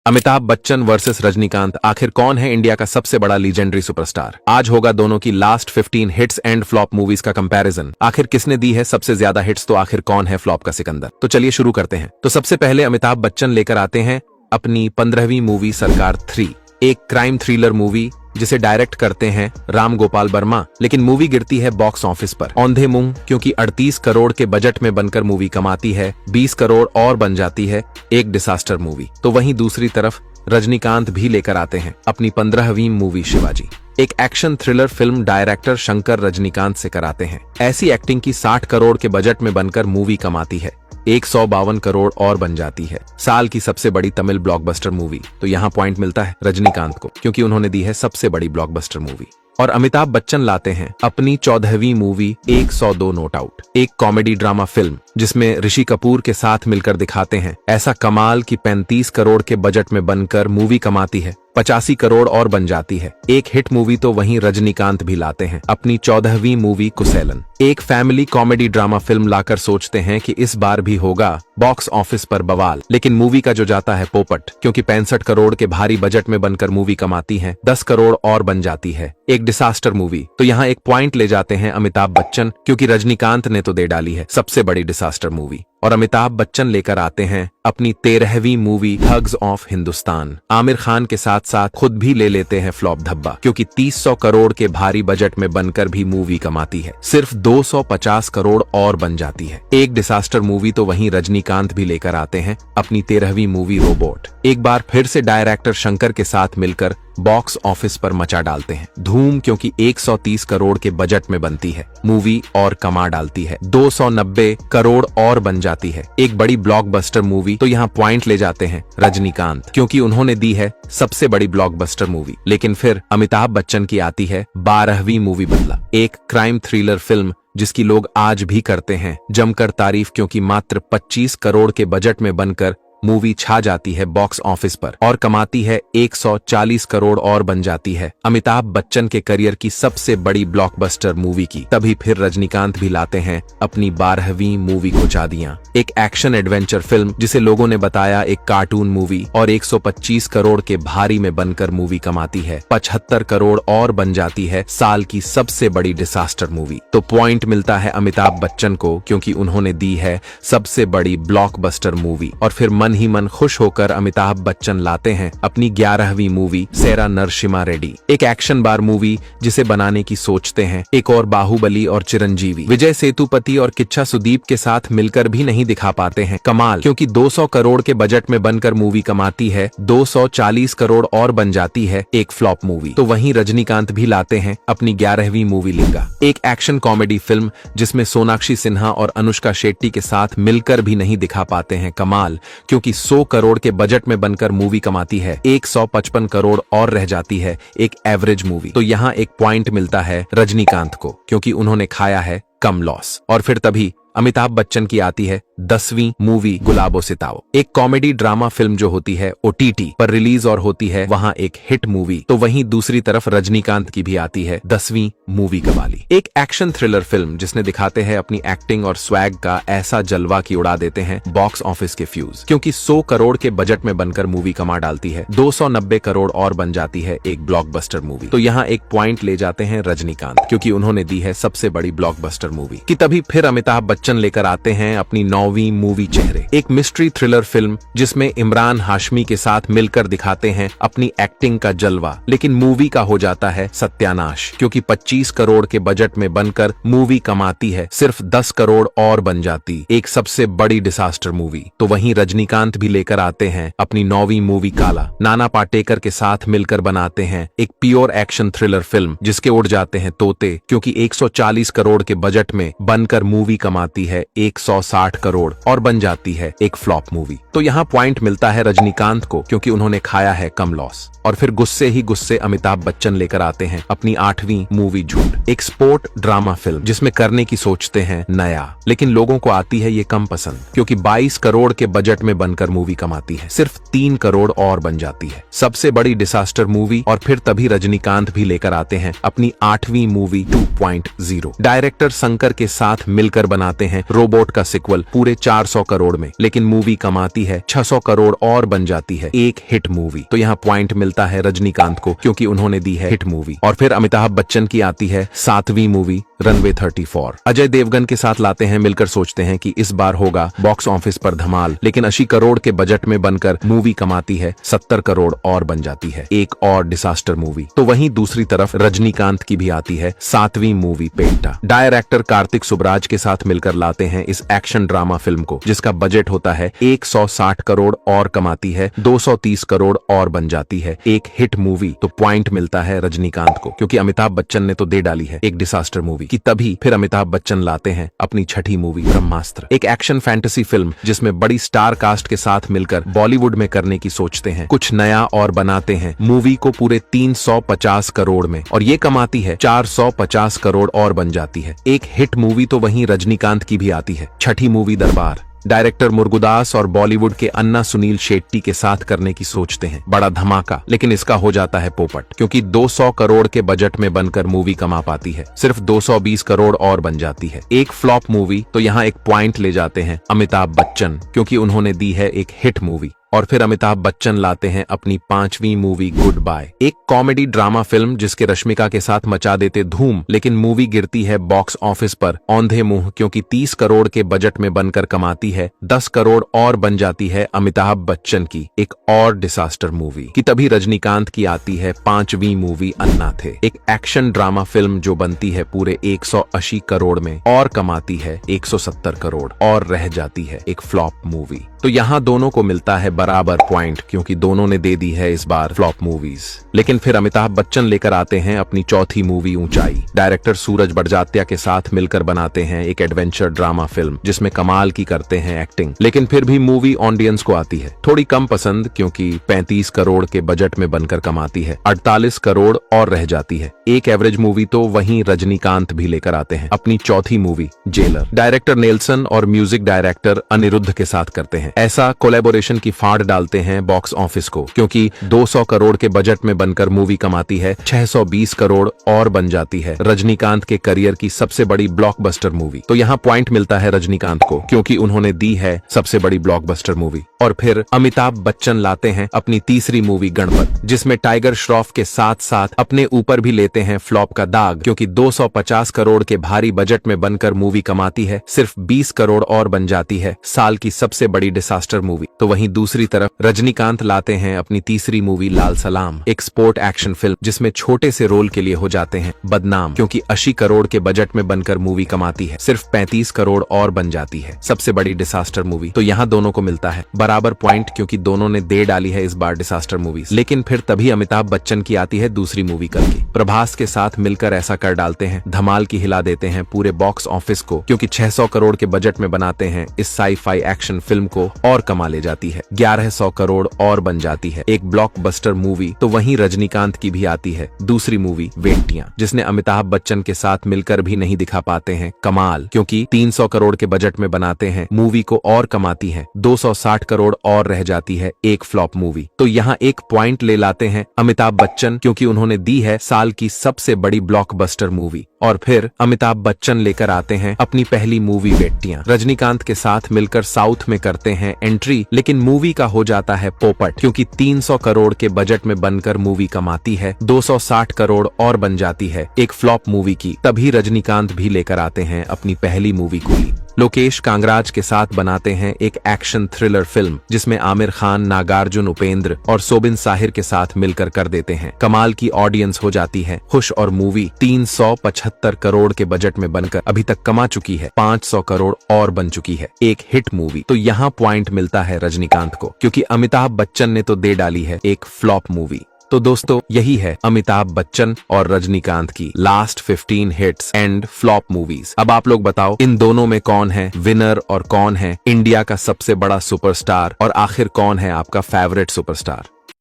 Amitabh Bachchan versus Rajinikanth, आखिर कौन है इंडिया का सबसे बड़ा लीजेंडरी सुपरस्टार। आज होगा दोनों की last 15 hits and flop movies का कंपैरिजन। आखिर किसने दी है सबसे ज्यादा हिट्स, तो आखिर कौन है फ्लॉप का सिकंदर। तो चलिए शुरू करते हैं। तो सबसे पहले अमिताभ बच्चन लेकर आते हैं अपनी 15वीं मूवी सरकार 3, एक क्राइम थ्रिलर मूवी जिसे डायरेक्ट करते हैं राम गोपाल वर्मा, लेकिन मूवी गिरती है बॉक्स ऑफिस पर औंधे मुंह, क्योंकि 38 करोड़ के बजट में बनकर मूवी कमाती है 20 करोड़ और बन जाती है एक डिसास्टर मूवी। तो वहीं दूसरी तरफ रजनीकांत भी लेकर आते हैं अपनी 15वीं मूवी शिवाजी, एक action thriller film director Shankar Rajinikanth से कराते हैं। ऐसी एक्टिंग की 60 करोड़ के बजट में बनकर मूवी कमाती है 152 करोड़ और बन जाती है साल की सबसे बड़ी तमिल ब्लॉकबस्टर मूवी। तो यहाँ पॉइंट मिलता है रजनीकांत को, क्योंकि उन्होंने दी है सबसे बड़ी ब्लॉकबस्टर मूवी। और अमिताभ बच्चन लाते हैं अपनी 14वीं मूवी 102 नोट आउट, एक कॉमेडी ड्रामा फिल्म जिसमें ऋषि कपूर के साथ मिलकर दिखाते हैं ऐसा कमाल कि 35 करोड़ के बजट में बनकर मूवी कमाती है 85 करोड़ और बन जाती है एक हिट मूवी। तो वहीं रजनीकांत भी लाते हैं अपनी 14वीं मूवी कुसेलन, एक फैमिली कॉमेडी ड्रामा फिल्म लाकर सोचते हैं कि इस बार भी होगा बॉक्स ऑफिस पर बवाल, लेकिन मूवी का जो जाता है पोपट, क्योंकि 65 करोड़ के भारी बजट में बनकर मूवी कमाती है 10 करोड़ और बन जाती है एक डिसास्टर मूवी। तो यहाँ एक पॉइंट ले जाते हैं अमिताभ बच्चन, क्योंकि रजनीकांत ने तो दे डाली है सबसे बड़ी डिसास्टर मूवी। और अमिताभ बच्चन लेकर आते हैं अपनी 13वीं movie Thugs of Hindustan, Aamir Khan के साथ साथ खुद भी ले लेते हैं फ्लॉप धब्बा, क्योंकि 300 करोड़ के भारी बजट में बनकर भी मूवी कमाती है सिर्फ 250 करोड़ और बन जाती है एक डिसास्टर मूवी। तो वहीं रजनीकांत भी लेकर आते हैं अपनी 13वीं मूवी रोबोट, एक बार फिर से डायरेक्टर शंकर के साथ मिलकर बॉक्स ऑफिस पर मचा डालते हैं धूम, क्योंकि 130 करोड़ के बजट में बनती है मूवी और कमा डालती है 290 करोड़ और बन जाती है एक बड़ी ब्लॉकबस्टर मूवी। तो यहाँ पॉइंट ले जाते हैं रजनीकांत, क्योंकि उन्होंने दी है सबसे बड़ी ब्लॉकबस्टर मूवी। लेकिन फिर अमिताभ बच्चन की आती है 12वीं मूवी बदला, एक क्राइम थ्रिलर फिल्म जिसकी लोग आज भी करते हैं जमकर तारीफ, क्योंकि मात्र 25 करोड़ के बजट में बनकर मूवी छा जाती है बॉक्स ऑफिस पर और कमाती है 140 करोड़ और बन जाती है अमिताभ बच्चन के करियर की सबसे बड़ी ब्लॉकबस्टर मूवी की। तभी फिर रजनीकांत भी लाते हैं अपनी 12वीं मूवी कुचादियां, एक एक्शन एडवेंचर फिल्म जिसे लोगों ने बताया एक कार्टून मूवी, और 125 करोड़ के भारी में बनकर मूवी कमाती है 75 करोड़ और बन जाती है साल की सबसे बड़ी डिसास्टर मूवी। तो पॉइंट मिलता है अमिताभ बच्चन को, क्योंकि उन्होंने दी है सबसे बड़ी ब्लॉकबस्टर मूवी। और फिर मन ही मन खुश होकर अमिताभ बच्चन लाते हैं अपनी 11वीं मूवी सेरा नरसिम्हा रेड्डी, एक एक्शन बार मूवी जिसे बनाने की सोचते हैं एक और बाहुबली और चिरंजीवी, विजय सेतुपति और किच्चा सुदीप के साथ मिलकर भी नहीं दिखा पाते हैं कमाल, क्योंकि 200 करोड़ के बजट में बनकर मूवी कमाती है 240 करोड़ और बन जाती है एक फ्लॉप मूवी। तो वहीं रजनीकांत भी लाते हैं अपनी 11वीं मूवी लिंगा, एक एक्शन कॉमेडी फिल्म जिसमें सोनाक्षी सिन्हा और अनुष्का शेट्टी के साथ मिलकर भी नहीं दिखा पाते हैं कमाल, क्योंकि 100 करोड़ के बजट में बनकर मूवी कमाती है 155 करोड़ और रह जाती है एक एवरेज मूवी। तो यहाँ एक पॉइंट मिलता है रजनीकांत को, क्योंकि उन्होंने खाया है कम लॉस। और फिर तभी अमिताभ बच्चन की आती है 10वीं मूवी गुलाबो सिताओ, एक कॉमेडी ड्रामा फिल्म जो होती है OTT पर रिलीज और होती है वहां एक हिट मूवी। तो वहीं दूसरी तरफ रजनीकांत की भी आती है 10वीं मूवी कबाली, एक एक्शन थ्रिलर फिल्म जिसने दिखाते हैं अपनी एक्टिंग और स्वैग का ऐसा जलवा की उड़ा देते हैं बॉक्स ऑफिस के फ्यूज, क्योंकि 100 करोड़ के बजट में बनकर मूवी कमा डालती है 290 करोड़ और बन जाती है एक ब्लॉकबस्टर मूवी। तो यहाँ एक पॉइंट ले जाते हैं रजनीकांत, क्योंकि उन्होंने दी है सबसे बड़ी ब्लॉकबस्टर मूवी। कि तभी फिर अमिताभ बच्चन लेकर आते हैं अपनी 9वीं मूवी चेहरे, एक मिस्ट्री थ्रिलर फिल्म जिसमें इमरान हाशमी के साथ मिलकर दिखाते हैं अपनी एक्टिंग का जलवा, लेकिन मूवी का हो जाता है सत्यानाश, क्योंकि 25 करोड़ के बजट में बनकर मूवी कमाती है सिर्फ 10 करोड़ और बन जाती एक सबसे बड़ी डिसास्टर मूवी। तो वहीं रजनीकांत भी लेकर आते हैं अपनी 9वीं मूवी काला, नाना पाटेकर के साथ मिलकर बनाते हैं एक प्योर एक्शन थ्रिलर फिल्म जिसके उड़ जाते हैं तोते, क्योंकि 140 करोड़ के बजट में बनकर मूवी कमाती है 160 करोड़ और बन जाती है एक फ्लॉप मूवी। तो यहाँ पॉइंट मिलता है रजनीकांत को, क्योंकि उन्होंने खाया है कम लॉस। और फिर गुस्से ही गुस्से अमिताभ बच्चन लेकर आते हैं अपनी 8वीं मूवी झूठ, एक स्पोर्ट ड्रामा फिल्म जिसमें करने की सोचते हैं नया, लेकिन लोगों को आती है ये कम पसंद, क्योंकि 22 करोड़ के बजट में बनकर मूवी कमाती है सिर्फ 3 करोड़ और बन जाती है सबसे बड़ी डिसास्टर मूवी। और फिर तभी रजनीकांत भी लेकर आते हैं अपनी 8वीं मूवी 2.0, डायरेक्टर शंकर के साथ मिलकर बनाते हैं रोबोट का सिक्वल, पूरा पूरे 400 करोड़ में, लेकिन मूवी कमाती है 600 करोड़ और बन जाती है एक हिट मूवी। तो यहाँ पॉइंट मिलता है रजनीकांत को, क्योंकि उन्होंने दी है हिट मूवी। और फिर अमिताभ बच्चन की आती है 7वीं मूवी रनवे 34। अजय देवगन के साथ लाते हैं, मिलकर सोचते हैं कि इस बार होगा बॉक्स ऑफिस पर धमाल, लेकिन 80 करोड़ के बजट में बनकर मूवी कमाती है 70 करोड़ और बन जाती है एक और डिसास्टर मूवी। तो वहीं दूसरी तरफ रजनीकांत की भी आती है 7वीं मूवी पेंटा। डायरेक्टर कार्तिक सुबराज के साथ मिलकर लाते हैं इस एक्शन ड्रामा फिल्म को, जिसका बजट होता है 160 करोड़ और कमाती है 230 करोड़ और बन जाती है एक हिट मूवी। तो पॉइंट मिलता है रजनीकांत को, क्योंकि अमिताभ बच्चन ने तो दे डाली है एक डिसास्टर मूवी कि तभी फिर अमिताभ बच्चन लाते हैं अपनी छठी मूवी ब्रह्मास्त्र, एक एक्शन फैंटेसी फिल्म जिसमें बड़ी स्टार कास्ट के साथ मिलकर बॉलीवुड में करने की सोचते हैं, कुछ नया और बनाते हैं मूवी को पूरे 350 करोड़ में, और ये कमाती है 450 करोड़ और बन जाती है एक हिट मूवी। तो वहीं रजनीकांत की भी आती है छठी मूवी दरबार। डायरेक्टर मुरुगदास और बॉलीवुड के अन्ना सुनील शेट्टी के साथ करने की सोचते हैं बड़ा धमाका, लेकिन इसका हो जाता है पोपट, क्योंकि 200 करोड़ के बजट में बनकर मूवी कमा पाती है सिर्फ 220 करोड़ और बन जाती है एक फ्लॉप मूवी। तो यहाँ एक पॉइंट ले जाते हैं अमिताभ बच्चन, क्योंकि उन्होंने दी है एक हिट मूवी। और फिर अमिताभ बच्चन लाते हैं अपनी 5वीं मूवी गुड बाय, एक कॉमेडी ड्रामा फिल्म जिसके रश्मिका के साथ मचा देते धूम, लेकिन मूवी गिरती है बॉक्स ऑफिस पर औंधे मुंह, क्योंकि 30 करोड़ के बजट में बनकर कमाती है 10 करोड़ और बन जाती है अमिताभ बच्चन की एक और डिसास्टर मूवी। कि तभी रजनीकांत की आती है 5वीं मूवी अन्ना थे, एक एक्शन ड्रामा फिल्म जो बनती है पूरे 180 करोड़ में और कमाती है 170 करोड़ और रह जाती है एक फ्लॉप मूवी। तो यहाँ दोनों को मिलता है बराबर पॉइंट, क्योंकि दोनों ने दे दी है इस बार फ्लॉप मूवीज। लेकिन फिर अमिताभ बच्चन लेकर आते हैं अपनी चौथी मूवी ऊंचाई। डायरेक्टर सूरज बड़जात्या के साथ मिलकर बनाते हैं एक एडवेंचर ड्रामा फिल्म जिसमें कमाल की करते हैं एक्टिंग, लेकिन फिर भी मूवी ऑडियंस को आती है थोड़ी कम पसंद, क्योंकि 35 करोड़ के बजट में बनकर कमाती है 48 करोड़ और रह जाती है एक एवरेज मूवी। तो वहीं रजनीकांत भी लेकर आते हैं अपनी चौथी मूवी जेलर। डायरेक्टर नेल्सन और म्यूजिक डायरेक्टर अनिरुद्ध के साथ करते हैं ऐसा कोलैबोरेशन की फाड़ डालते हैं बॉक्स ऑफिस को, क्योंकि 200 करोड़ के बजट में बनकर मूवी कमाती है 620 करोड़ और बन जाती है रजनीकांत के करियर की सबसे बड़ी ब्लॉकबस्टर मूवी। तो यहाँ पॉइंट मिलता है रजनीकांत को, क्योंकि उन्होंने दी है सबसे बड़ी ब्लॉकबस्टर मूवी। और फिर अमिताभ बच्चन लाते हैं अपनी तीसरी मूवी गणपत, जिसमें टाइगर श्रॉफ के साथ साथ अपने ऊपर भी लेते हैं फ्लॉप का दाग, क्योंकि 250 करोड़ के भारी बजट में बनकर मूवी कमाती है सिर्फ 20 करोड़ और बन जाती है साल की सबसे बड़ी डिसास्टर मूवी। तो वहीं दूसरी तरफ रजनीकांत लाते हैं अपनी तीसरी मूवी लाल सलाम, एक स्पोर्ट एक्शन फिल्म जिसमें छोटे से रोल के लिए हो जाते हैं बदनाम, क्योंकि 80 करोड़ के बजट में बनकर मूवी कमाती है सिर्फ 35 करोड़ और बन जाती है सबसे बड़ी डिसास्टर मूवी। तो यहाँ दोनों को मिलता है बराबर पॉइंट, क्योंकि दोनों ने दे डाली है इस बार डिसास्टर मूवीज। लेकिन फिर तभी अमिताभ बच्चन की आती है दूसरी मूवी करके, प्रभास के साथ मिलकर ऐसा कर डालते हैं धमाल की हिला देते हैं पूरे बॉक्स ऑफिस को, क्योंकि 600 करोड़ के बजट में बनाते हैं इस साई-फाई एक्शन फिल्म को और कमा ले जाती है 1100 करोड़ और बन जाती है एक ब्लॉकबस्टर मूवी। तो वहीं रजनीकांत की भी आती है दूसरी मूवी वेट्टियां, जिसने अमिताभ बच्चन के साथ मिलकर भी नहीं दिखा पाते हैं कमाल, क्योंकि 300 करोड़ के बजट में बनाते हैं मूवी को और कमाती है 260 करोड़ और रह जाती है एक फ्लॉप मूवी। तो यहाँ एक पॉइंट ले लाते हैं अमिताभ बच्चन, क्योंकि उन्होंने दी है साल की सबसे बड़ी ब्लॉकबस्टर मूवी। और फिर अमिताभ बच्चन लेकर आते हैं अपनी पहली मूवी वेट्टियां, रजनीकांत के साथ मिलकर साउथ में करते हैं एंट्री, लेकिन मूवी का हो जाता है पोपट, क्योंकि 300 करोड़ के बजट में बनकर मूवी कमाती है 260 करोड़ और बन जाती है एक फ्लॉप मूवी की। तभी रजनीकांत भी लेकर आते हैं अपनी पहली मूवी कूली। लोकेश कांगराज के साथ बनाते हैं एक एक्शन थ्रिलर फिल्म जिसमें आमिर खान, नागार्जुन, उपेंद्र और सोबिन साहिर के साथ मिलकर कर देते हैं कमाल की ऑडियंस हो जाती है खुश, और मूवी 375 करोड़ के बजट में बनकर अभी तक कमा चुकी है 500 करोड़ और बन चुकी है एक हिट मूवी। तो यहाँ पॉइंट मिलता है रजनीकांत को, क्योंकि अमिताभ बच्चन ने तो दे डाली है एक फ्लॉप मूवी। तो दोस्तों यही है अमिताभ बच्चन और रजनीकांत की last 15 hits and flop movies. अब आप लोग बताओ इन दोनों में कौन है विनर और कौन है इंडिया का सबसे बड़ा सुपरस्टार, और आखिर कौन है आपका फेवरेट सुपरस्टार।